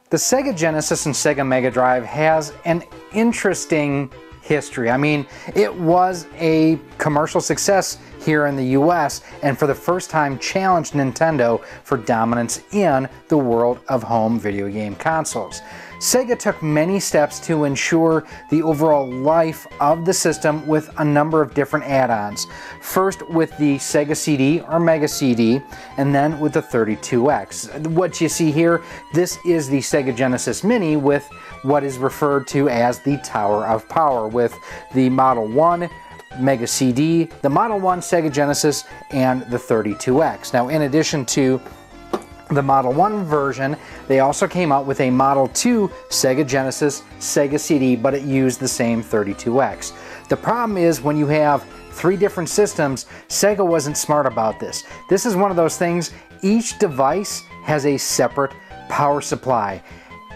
The Sega Genesis and Sega Mega Drive has an interesting history. I mean, it was a commercial success here in the US and for the first time challenged Nintendo for dominance in the world of home video game consoles. Sega took many steps to ensure the overall life of the system with a number of different add-ons. First with the Sega CD or Mega CD, and then with the 32X. What you see here, this is the Sega Genesis Mini with what is referred to as the Tower of Power, with the Model 1 Mega CD, the Model 1 Sega Genesis, and the 32X. Now, in addition to the Model 1 version, they also came out with a Model 2 Sega Genesis, Sega CD, but it used the same 32X. The problem is when you have three different systems, Sega wasn't smart about this. This is one of those things, each device has a separate power supply.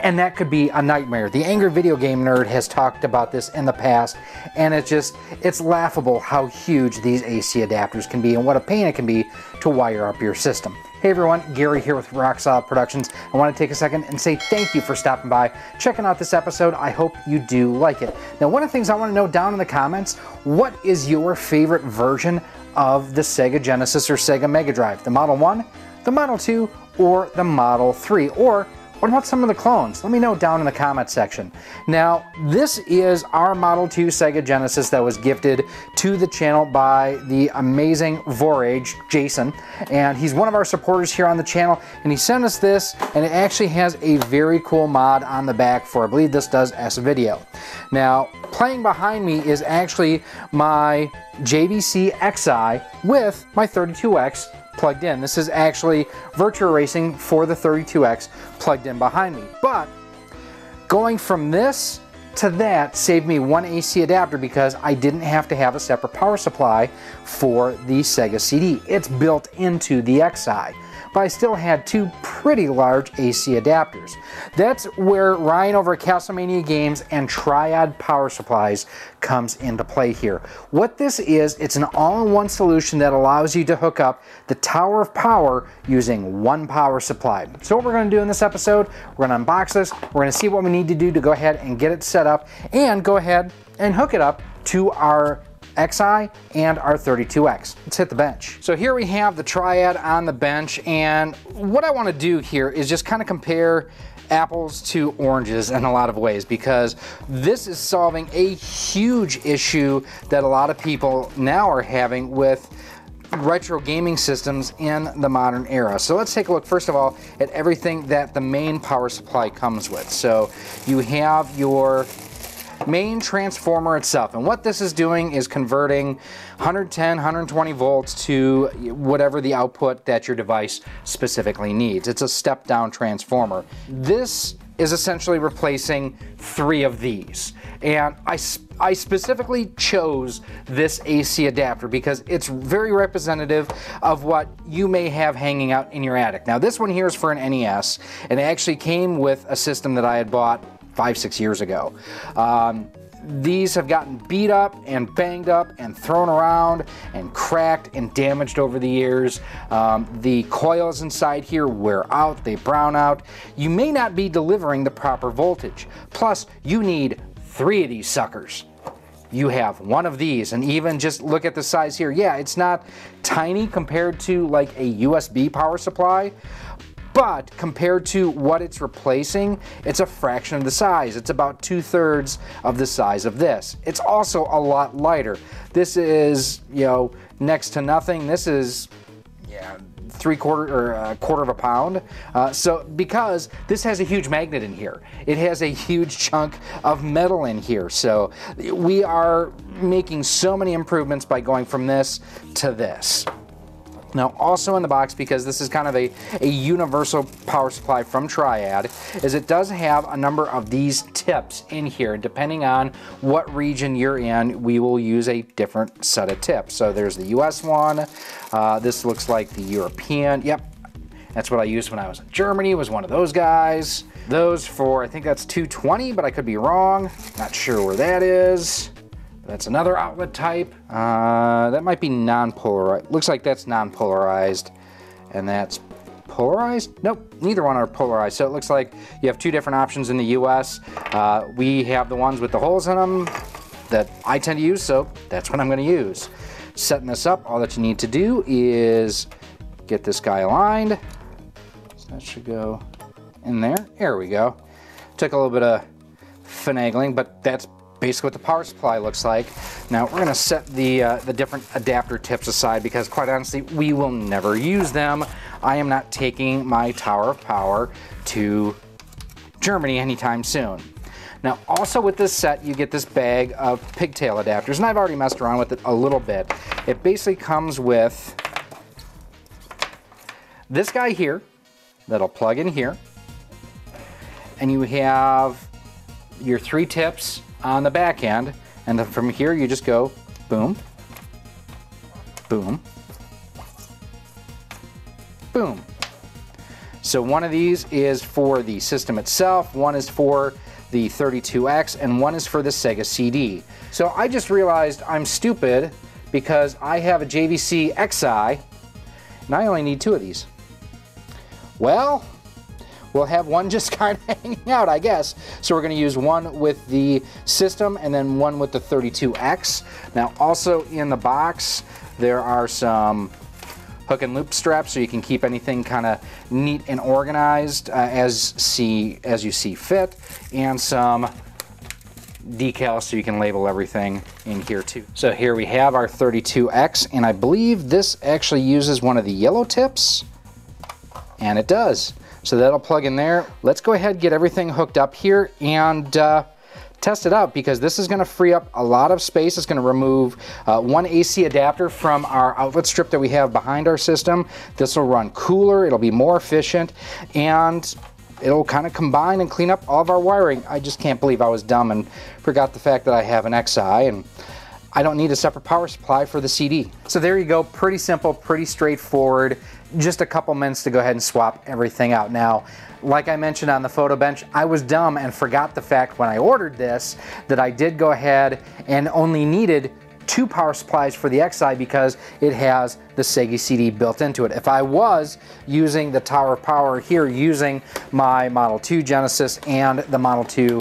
And that could be a nightmare. The Angry Video Game Nerd has talked about this in the past, and it's laughable how huge these AC adapters can be and what a pain it can be to wire up your system. Hey everyone, Gary here with Rock Solid Productions. I want to take a second and say thank you for stopping by, checking out this episode. I hope you do like it. Now, one of the things I want to know down in the comments, what is your favorite version of the Sega Genesis or Sega Mega Drive? The Model 1, the Model 2, or the Model 3? Or what about some of the clones? Let me know down in the comment section. Now, this is our Model 2 Sega Genesis that was gifted to the channel by the amazing Vorage, Jason. And he's one of our supporters here on the channel. And he sent us this, and it actually has a very cool mod on the back for, I believe this does S-Video. Now, playing behind me is actually my JVC Xeye with my 32X plugged in. This is actually Virtua Racing for the 32X plugged in behind me. But going from this to that saved me one AC adapter because I didn't have to have a separate power supply for the Sega CD. It's built into the Xeye. But I still had two pretty large AC adapters. That's where Ryan over at Castlemania Games and Triad Power Supplies comes into play here. What this is, it's an all-in-one solution that allows you to hook up the Tower of Power using one power supply. So what we're going to do in this episode, we're going to unbox this, we're going to see what we need to do to go ahead and get it set up, and go ahead and hook it up to our Xeye and our 32X. Let's hit the bench. So here we have the Triad on the bench, and what I want to do here is just kind of compare apples to oranges in a lot of ways, because this is solving a huge issue that a lot of people now are having with retro gaming systems in the modern era. So let's take a look first of all at everything that the main power supply comes with. So you have your main transformer itself, and what this is doing is converting 110, 120 volts to whatever the output that your device specifically needs. It's a step down transformer. This is essentially replacing three of these, and I specifically chose this AC adapter because it's very representative of what you may have hanging out in your attic. Now this one here is for an NES, and it actually came with a system that I had bought 5-6 years ago. These have gotten beat up and banged up and thrown around and cracked and damaged over the years. The coils inside here wear out, they brown out. You may not be delivering the proper voltage. Plus, you need three of these suckers. You have one of these, and even just look at the size here. Yeah, it's not tiny compared to like a USB power supply, but compared to what it's replacing, it's a fraction of the size. It's about 2/3 of the size of this. It's also a lot lighter. This is, you know, next to nothing. This is, yeah, 3/4 or a quarter of a pound. So because this has a huge magnet in here, it has a huge chunk of metal in here. So we are making so many improvements by going from this to this. Now, also in the box, because this is kind of a universal power supply from Triad, is it does have a number of these tips in here. Depending on what region you're in, we will use a different set of tips. So there's the US one. This looks like the European. Yep, that's what I used when I was in Germany, was one of those guys. Those for, I think that's 220, but I could be wrong. Not sure where that is. That's another outlet type. That might be non-polarized. Looks like that's non-polarized, and that's polarized? Nope, neither one are polarized. So it looks like you have two different options in the US. We have the ones with the holes in them that I tend to use, so that's what I'm gonna use. Setting this up, all that you need to do is get this guy aligned. So that should go in there. There we go. Took a little bit of finagling, but that's basically what the power supply looks like. Now we're gonna set the different adapter tips aside because quite honestly, we will never use them. I am not taking my Tower of Power to Germany anytime soon. Now also with this set, you get this bag of pigtail adapters, and I've already messed around with it a little bit. It basically comes with this guy here that'll plug in here, and you have your 3 tips on the back end, and then from here you just go boom, boom, boom. So one of these is for the system itself, one is for the 32X, and one is for the Sega CD. So I just realized I'm stupid because I have a JVC Xeye, and I only need 2 of these. Well, we'll have one just kind of hanging out, I guess. So we're going to use one with the system and then one with the 32X. Now also in the box there are some hook and loop straps so you can keep anything kind of neat and organized as you see fit, and some decals so you can label everything in here too. So here we have our 32X, and I believe this actually uses one of the yellow tips, and it does. So that'll plug in there. Let's go ahead and get everything hooked up here and test it out, because this is going to free up a lot of space. It's going to remove one AC adapter from our outlet strip that we have behind our system. This will run cooler, it'll be more efficient, and it'll kind of combine and clean up all of our wiring. I just can't believe I was dumb and forgot the fact that I have an Xeye and I don't need a separate power supply for the CD. So there you go, pretty simple, pretty straightforward. Just a couple minutes to go ahead and swap everything out. Now, like I mentioned on the photo bench, I was dumb and forgot the fact when I ordered this that I did go ahead and only needed 2 power supplies for the Xeye because it has the Sega CD built into it. If I was using the Tower of Power here using my Model 2 Genesis and the Model 2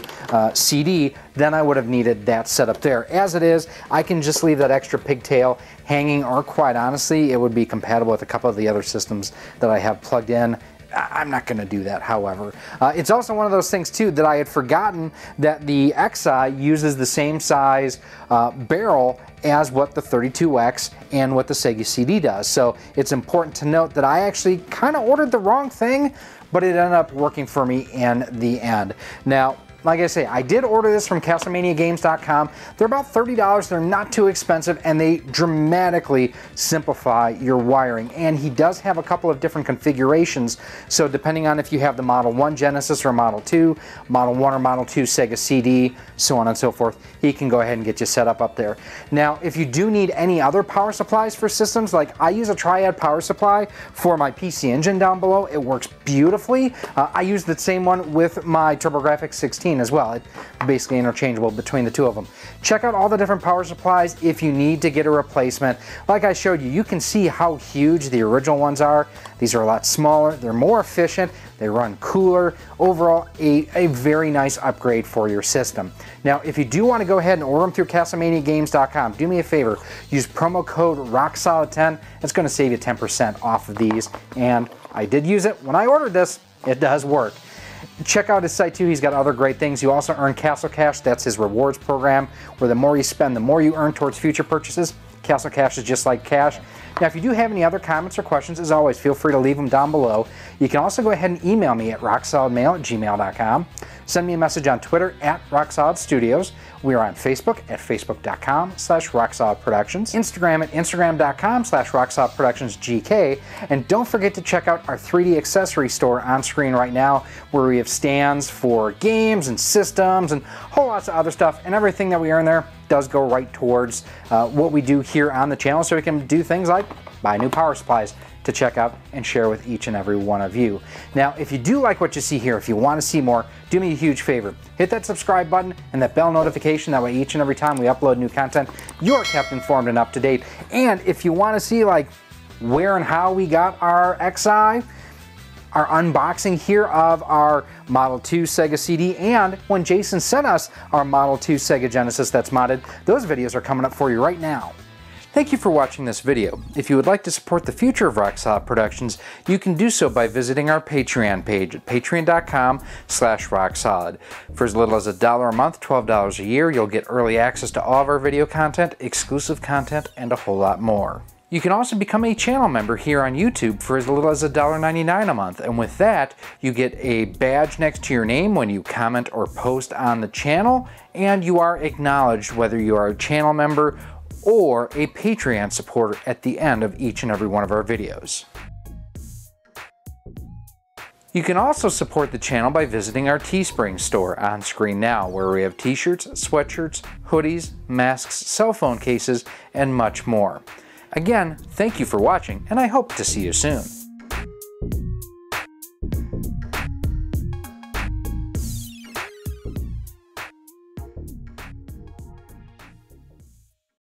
CD, then I would have needed that setup there. As it is, I can just leave that extra pigtail hanging, or quite honestly, it would be compatible with a couple of the other systems that I have plugged in. I'm not going to do that, however. It's also one of those things too that I had forgotten that the Xeye uses the same size barrel as what the 32X and what the Sega CD does. So it's important to note that I actually kind of ordered the wrong thing, but it ended up working for me in the end. Now, like I say, I did order this from CastleManiaGames.com. They're about $30. They're not too expensive, and they dramatically simplify your wiring. And he does have a couple of different configurations. So depending on if you have the Model 1 Genesis or Model 2, Model 1 or Model 2 Sega CD, so on and so forth, he can go ahead and get you set up there. Now, if you do need any other power supplies for systems, like I use a Triad power supply for my PC Engine down below. It works beautifully. I use the same one with my TurboGrafx 16 as well. It's basically interchangeable between the two of them. Check out all the different power supplies if you need to get a replacement. Like I showed you, you can see how huge the original ones are. These are a lot smaller, they're more efficient, they run cooler. Overall, a very nice upgrade for your system. Now, if you do want to go ahead and order them through CastleManiaGames.com, do me a favor, use promo code ROCKSOLID10. It's going to save you 10% off of these, and I did use it when I ordered this. It does work. Check out his site too. He's got other great things. You also earn Castle Cash. That's his rewards program, where the more you spend, the more you earn towards future purchases. Castle Cash is just like cash. Now, if you do have any other comments or questions, as always, feel free to leave them down below. You can also go ahead and email me at rocksolidmail@gmail.com. Send me a message on Twitter at RockSolidStudios. We are on Facebook at facebook.com/RockSolidProductions, Instagram at instagram.com/RockSolidProductionsGK, and don't forget to check out our 3D accessory store on screen right now, where we have stands for games and systems and whole lots of other stuff, and everything that we earn there does go right towards what we do here on the channel, so we can do things like buy new power supplies to check out and share with each and every one of you. Now, if you do like what you see here, if you want to see more, do me a huge favor. Hit that subscribe button and that bell notification. That way each and every time we upload new content, you're kept informed and up to date. And if you want to see like where and how we got our Xeye, our unboxing here of our Model 2 Sega CD, and when Jason sent us our Model 2 Sega Genesis that's modded. Those videos are coming up for you right now. Thank you for watching this video. If you would like to support the future of Rock Solid Productions, you can do so by visiting our Patreon page at patreon.com/rocksolid. For as little as $1 a month, $12 a year, you'll get early access to all of our video content, exclusive content, and a whole lot more. You can also become a channel member here on YouTube for as little as $1.99 a month, and with that, you get a badge next to your name when you comment or post on the channel, and you are acknowledged whether you are a channel member or a Patreon supporter at the end of each and every one of our videos. You can also support the channel by visiting our Teespring store on screen now, where we have t-shirts, sweatshirts, hoodies, masks, cell phone cases, and much more. Again, thank you for watching, and I hope to see you soon.